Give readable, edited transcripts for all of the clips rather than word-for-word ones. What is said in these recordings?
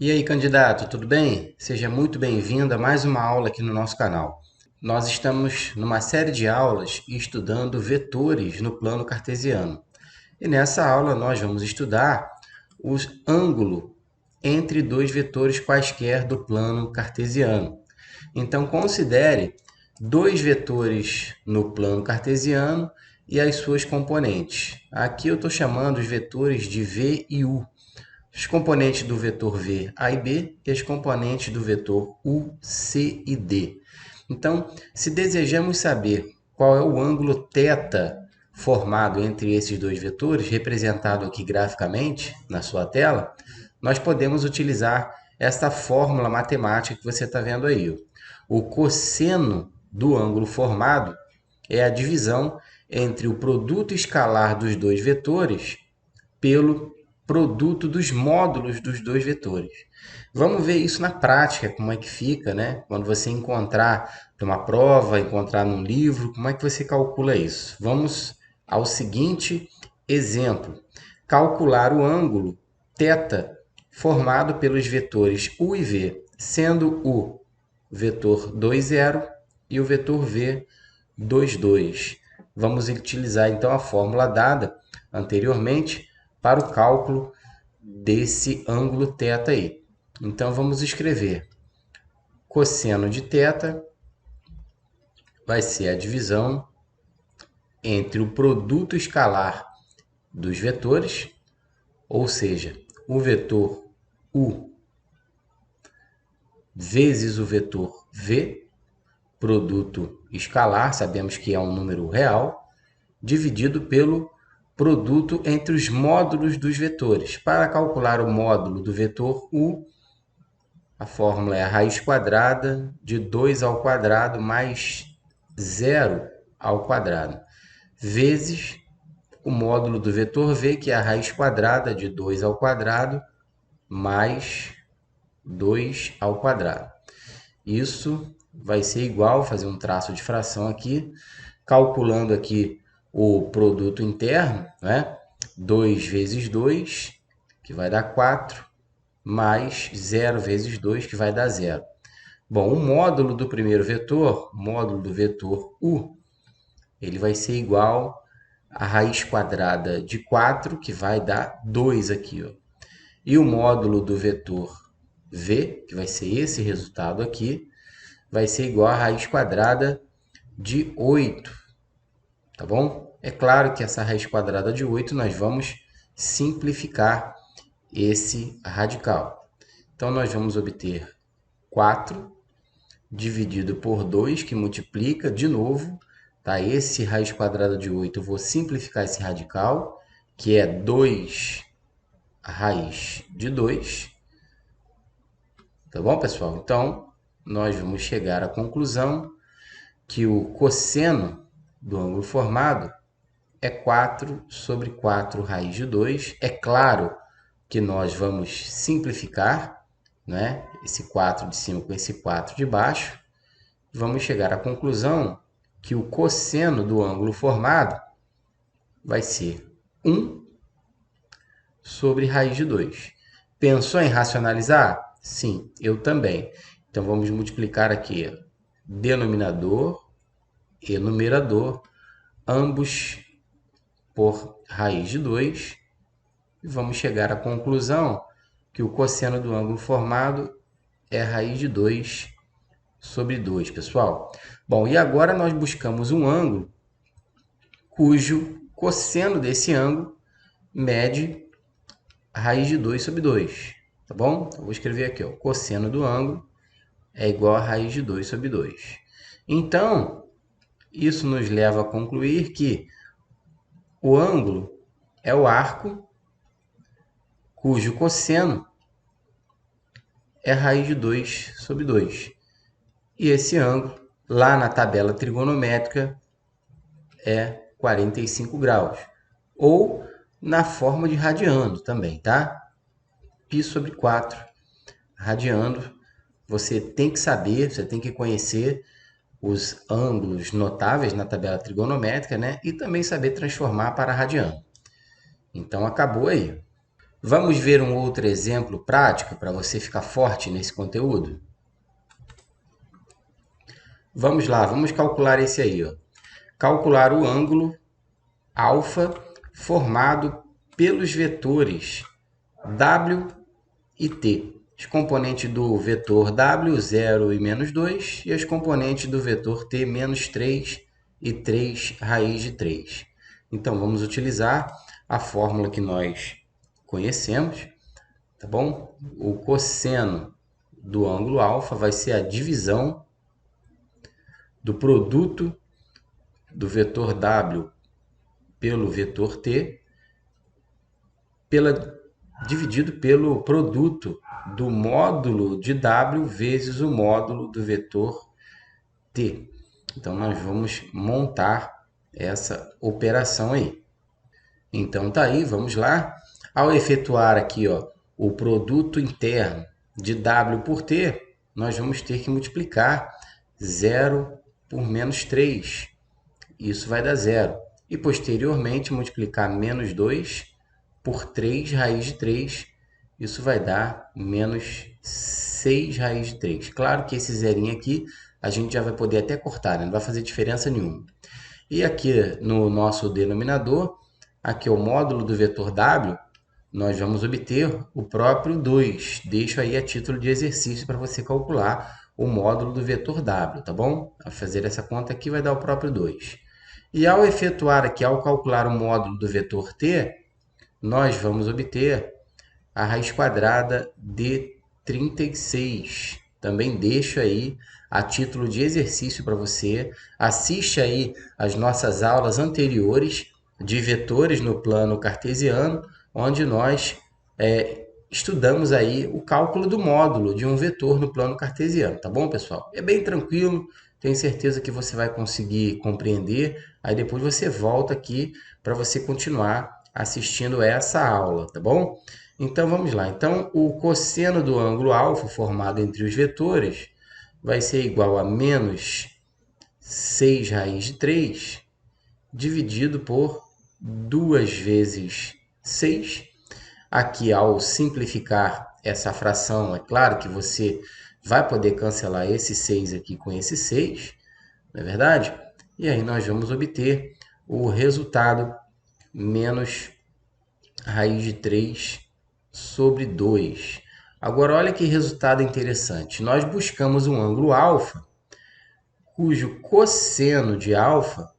E aí, candidato, tudo bem? Seja muito bem-vindo a mais uma aula aqui no nosso canal. Nós estamos numa série de aulas estudando vetores no plano cartesiano. E nessa aula nós vamos estudar o ângulo entre dois vetores quaisquer do plano cartesiano. Então, considere dois vetores no plano cartesiano e as suas componentes. Aqui eu estou chamando os vetores de V e U. Os componentes do vetor V, A e B, e as componentes do vetor U, C e D. Então, se desejamos saber qual é o ângulo θ formado entre esses dois vetores, representado aqui graficamente na sua tela, nós podemos utilizar esta fórmula matemática que você está vendo aí. O cosseno do ângulo formado é a divisão entre o produto escalar dos dois vetores pelo produto dos módulos dos dois vetores. Vamos ver isso na prática, como é que fica, né? Quando você encontrar numa prova, encontrar num livro, como é que você calcula isso? Vamos ao seguinte exemplo. Calcular o ângulo θ formado pelos vetores U e V, sendo o vetor 2, 0 e o vetor V, 2, 2. Vamos utilizar então a fórmula dada anteriormente para o cálculo desse ângulo θ aí. Então, vamos escrever cosseno de θ vai ser a divisão entre o produto escalar dos vetores, ou seja, o vetor U vezes o vetor V, produto escalar, sabemos que é um número real, dividido pelo produto entre os módulos dos vetores. Para calcular o módulo do vetor U, a fórmula é a raiz quadrada de 2 ao quadrado mais 0 ao quadrado, vezes o módulo do vetor V, que é a raiz quadrada de 2 ao quadrado mais 2 ao quadrado. Isso vai ser igual, fazer um traço de fração aqui, calculando aqui o produto interno, né? 2 vezes 2, que vai dar 4, mais 0 vezes 2, que vai dar 0. Bom, o módulo do primeiro vetor, módulo do vetor U, ele vai ser igual a raiz quadrada de 4, que vai dar 2 aqui. Ó. E o módulo do vetor V, que vai ser esse resultado aqui, vai ser igual a raiz quadrada de 8. Tá bom? É claro que essa raiz quadrada de 8 nós vamos simplificar esse radical. Então, nós vamos obter 4 dividido por 2, que multiplica de novo. Tá? Esse raiz quadrada de 8, eu vou simplificar esse radical, que é 2 raiz de 2. Tá bom, pessoal? Então, nós vamos chegar à conclusão que o cosseno do ângulo formado é 4 sobre 4 raiz de 2. É claro que nós vamos simplificar, né? Esse 4 de cima com esse 4 de baixo. Vamos chegar à conclusão que o cosseno do ângulo formado vai ser 1 sobre raiz de 2. Pensou em racionalizar? Sim, eu também. Então, vamos multiplicar aqui denominador e numerador, ambos por raiz de 2. E vamos chegar à conclusão que o cosseno do ângulo formado é raiz de 2 sobre 2, pessoal. Bom, e agora nós buscamos um ângulo cujo cosseno desse ângulo mede raiz de 2 sobre 2, tá bom? Eu vou escrever aqui, ó, cosseno do ângulo é igual a raiz de 2 sobre 2. Então, isso nos leva a concluir que o ângulo é o arco cujo cosseno é raiz de 2 sobre 2. E esse ângulo, lá na tabela trigonométrica, é 45 graus. Ou na forma de radiano também, tá? Π sobre 4 radiano. Você tem que saber, você tem que conhecer os ângulos notáveis na tabela trigonométrica, né? E também saber transformar para radiano. Então, acabou aí. Vamos ver um outro exemplo prático para você ficar forte nesse conteúdo? Vamos lá, vamos calcular esse aí, ó. Calcular o ângulo alfa formado pelos vetores w e t. Os componentes do vetor w, 0 e menos 2, e as componentes do vetor t, menos 3 e 3 raiz de 3. Então, vamos utilizar a fórmula que nós conhecemos, tá bom? O cosseno do ângulo alfa vai ser a divisão do produto do vetor w pelo vetor t, dividido pelo produto do módulo de w vezes o módulo do vetor t. Então, nós vamos montar essa operação aí. Então, tá aí, vamos lá. Ao efetuar aqui, ó, o produto interno de w por t, nós vamos ter que multiplicar 0 por menos 3. Isso vai dar 0. E, posteriormente, multiplicar menos 2 por 3 raiz de 3. Isso vai dar menos 6 raiz de 3. Claro que esse zerinho aqui a gente já vai poder até cortar, né? Não vai fazer diferença nenhuma. E aqui no nosso denominador, aqui é o módulo do vetor w, nós vamos obter o próprio 2. Deixo aí a título de exercício para você calcular o módulo do vetor w, tá bom? Ao fazer essa conta aqui vai dar o próprio 2. E ao efetuar aqui, ao calcular o módulo do vetor t, nós vamos obter a raiz quadrada de 36. Também deixo aí a título de exercício para você. Assiste aí as nossas aulas anteriores de vetores no plano cartesiano, onde nós estudamos aí o cálculo do módulo de um vetor no plano cartesiano, tá bom, pessoal? É bem tranquilo, tenho certeza que você vai conseguir compreender. Aí depois você volta aqui para você continuar assistindo essa aula, tá bom? Então, vamos lá. Então, o cosseno do ângulo alfa formado entre os vetores vai ser igual a menos 6 raiz de 3 dividido por 2 vezes 6. Aqui, ao simplificar essa fração, é claro que você vai poder cancelar esse 6 aqui com esse 6, não é verdade? E aí nós vamos obter o resultado menos raiz de 3 sobre 2. Agora, olha que resultado interessante. Nós buscamos um ângulo alfa, cujo cosseno de alfa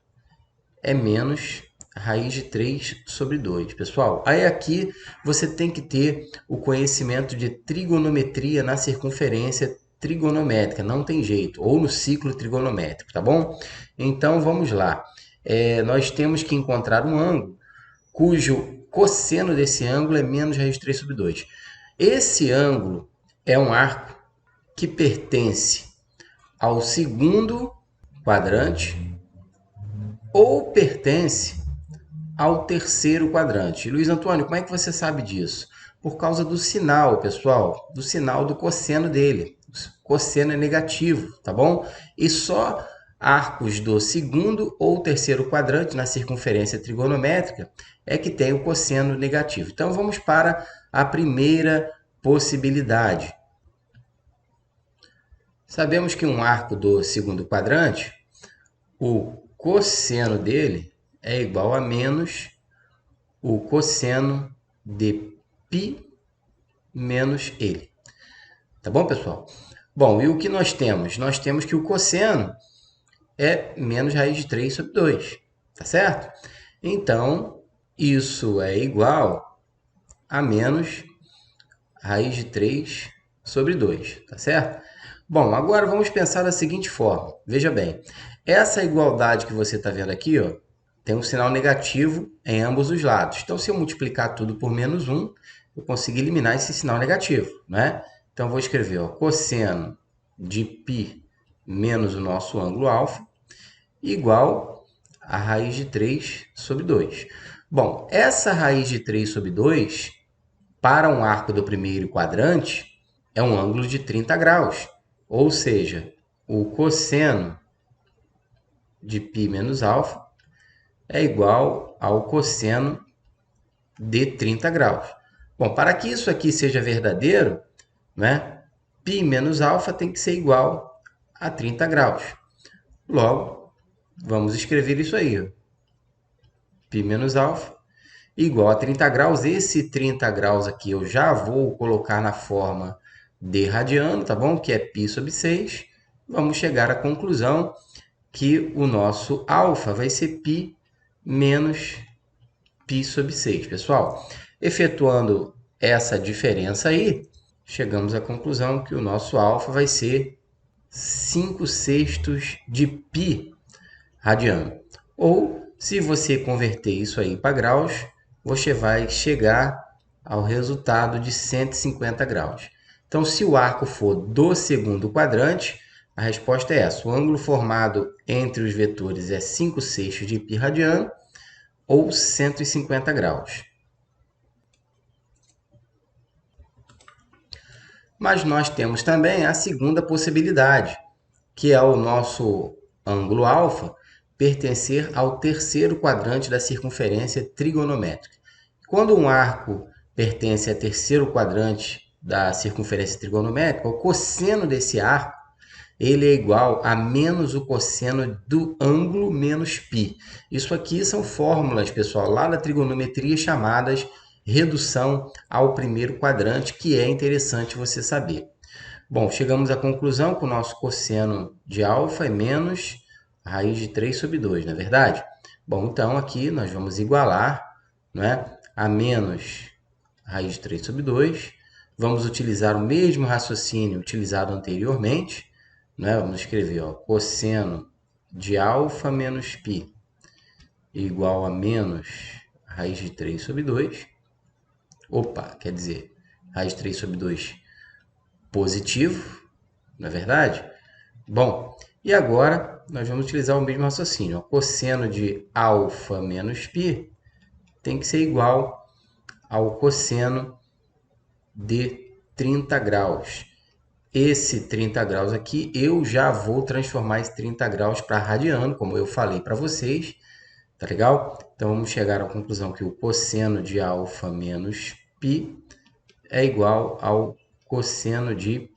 é menos raiz de 3 sobre 2. Pessoal, aí aqui você tem que ter o conhecimento de trigonometria na circunferência trigonométrica, não tem jeito, ou no ciclo trigonométrico, tá bom? Então, vamos lá. Nós temos que encontrar um ângulo cujo cosseno desse ângulo é menos raiz de 3 sobre 2. Esse ângulo é um arco que pertence ao segundo quadrante ou pertence ao terceiro quadrante. Luiz Antônio, como é que você sabe disso? Por causa do sinal, pessoal, do sinal do cosseno dele. O cosseno é negativo, tá bom? E só arcos do segundo ou terceiro quadrante na circunferência trigonométrica é que tem o cosseno negativo. Então, vamos para a primeira possibilidade. Sabemos que um arco do segundo quadrante, o cosseno dele é igual a menos o cosseno de π menos ele. Tá bom, pessoal? Bom, e o que nós temos? Nós temos que o cosseno é menos raiz de 3 sobre 2, tá certo? Então, isso é igual a menos raiz de 3 sobre 2, tá certo? Bom, agora vamos pensar da seguinte forma. Veja bem, essa igualdade que você está vendo aqui, ó, tem um sinal negativo em ambos os lados. Então, se eu multiplicar tudo por menos 1, eu consigo eliminar esse sinal negativo, né? Então, vou escrever, ó, cosseno de π menos o nosso ângulo alfa igual a raiz de 3 sobre 2. Bom, essa raiz de 3 sobre 2, para um arco do primeiro quadrante, é um ângulo de 30 graus. Ou seja, o cosseno de π menos alfa é igual ao cosseno de 30 graus. Bom, para que isso aqui seja verdadeiro, né, π menos alfa tem que ser igual a 30 graus. Logo, vamos escrever isso aí. Π menos alfa igual a 30 graus. Esse 30 graus aqui eu já vou colocar na forma de radiano, tá bom? Que é π sobre 6. Vamos chegar à conclusão que o nosso alfa vai ser π menos π sobre 6, pessoal. Efetuando essa diferença aí, chegamos à conclusão que o nosso alfa vai ser 5/6 de π radiano. Ou, se você converter isso aí para graus, você vai chegar ao resultado de 150 graus. Então, se o arco for do segundo quadrante, a resposta é essa. O ângulo formado entre os vetores é 5/6 de π radiano, ou 150 graus. Mas nós temos também a segunda possibilidade, que é o nosso ângulo alfa pertencer ao terceiro quadrante da circunferência trigonométrica. Quando um arco pertence ao terceiro quadrante da circunferência trigonométrica, o cosseno desse arco ele é igual a menos o cosseno do ângulo menos π. Isso aqui são fórmulas, pessoal, lá da trigonometria chamadas redução ao primeiro quadrante, que é interessante você saber. Bom, chegamos à conclusão que o nosso cosseno de alfa é menos a raiz de 3 sobre 2, não é verdade? Bom, então aqui nós vamos igualar, não é, a menos a raiz de 3 sobre 2. Vamos utilizar o mesmo raciocínio utilizado anteriormente, né? Vamos escrever, ó, cosseno de alfa menos π igual a menos a raiz de 3 sobre 2. Opa, quer dizer, raiz de 3 sobre 2 positivo, não é verdade? Bom, e agora nós vamos utilizar o mesmo raciocínio. Ó, cosseno de alfa menos π tem que ser igual ao cosseno de 30 graus. Esse 30 graus aqui, eu já vou transformar esse 30 graus para radiano, como eu falei para vocês, tá legal? Então, vamos chegar à conclusão que o cosseno de alfa menos π é igual ao cosseno de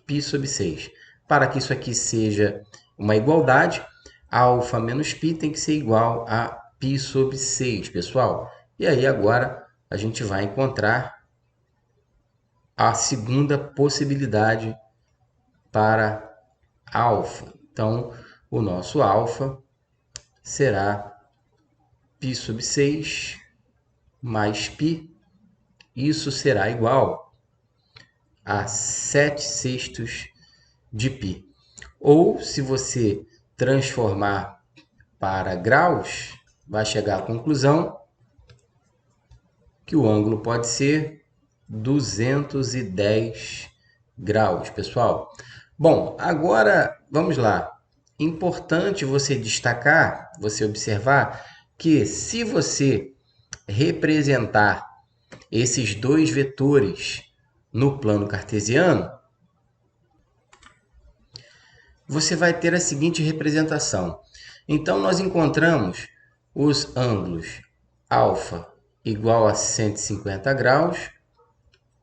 π sobre 6. Para que isso aqui seja uma igualdade, alfa menos π tem que ser igual a π sobre 6, pessoal. E aí, agora, a gente vai encontrar a segunda possibilidade para alfa. Então, o nosso alfa será π sobre 6 mais π. Isso será igual a 7/6 de π. Ou, se você transformar para graus, vai chegar à conclusão que o ângulo pode ser 210 graus, pessoal. Bom, agora vamos lá. Importante você destacar, você observar que se você representar esses dois vetores no plano cartesiano, você vai ter a seguinte representação. Então, nós encontramos os ângulos alfa igual a 150 graus,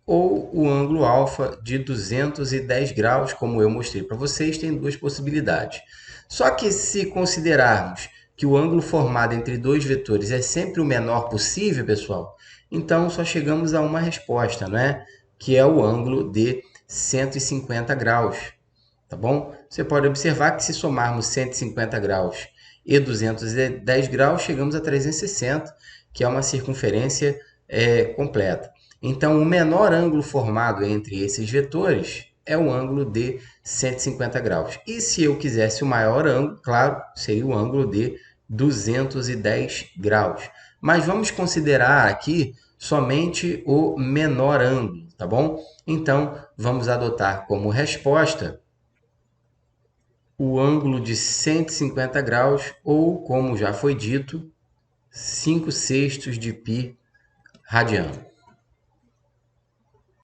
ou o ângulo alfa de 210 graus, como eu mostrei para vocês, tem duas possibilidades. Só que se considerarmos que o ângulo formado entre dois vetores é sempre o menor possível, pessoal, então só chegamos a uma resposta, né? Que é o ângulo de 150 graus, tá bom? Você pode observar que se somarmos 150 graus e 210 graus, chegamos a 360, que é uma circunferência completa. Então, o menor ângulo formado entre esses vetores é o ângulo de 150 graus. E se eu quisesse o maior ângulo, claro, seria o ângulo de 210 graus. Mas vamos considerar aqui somente o menor ângulo, tá bom? Então, vamos adotar como resposta o ângulo de 150 graus, ou, como já foi dito, 5/6 de π radiano.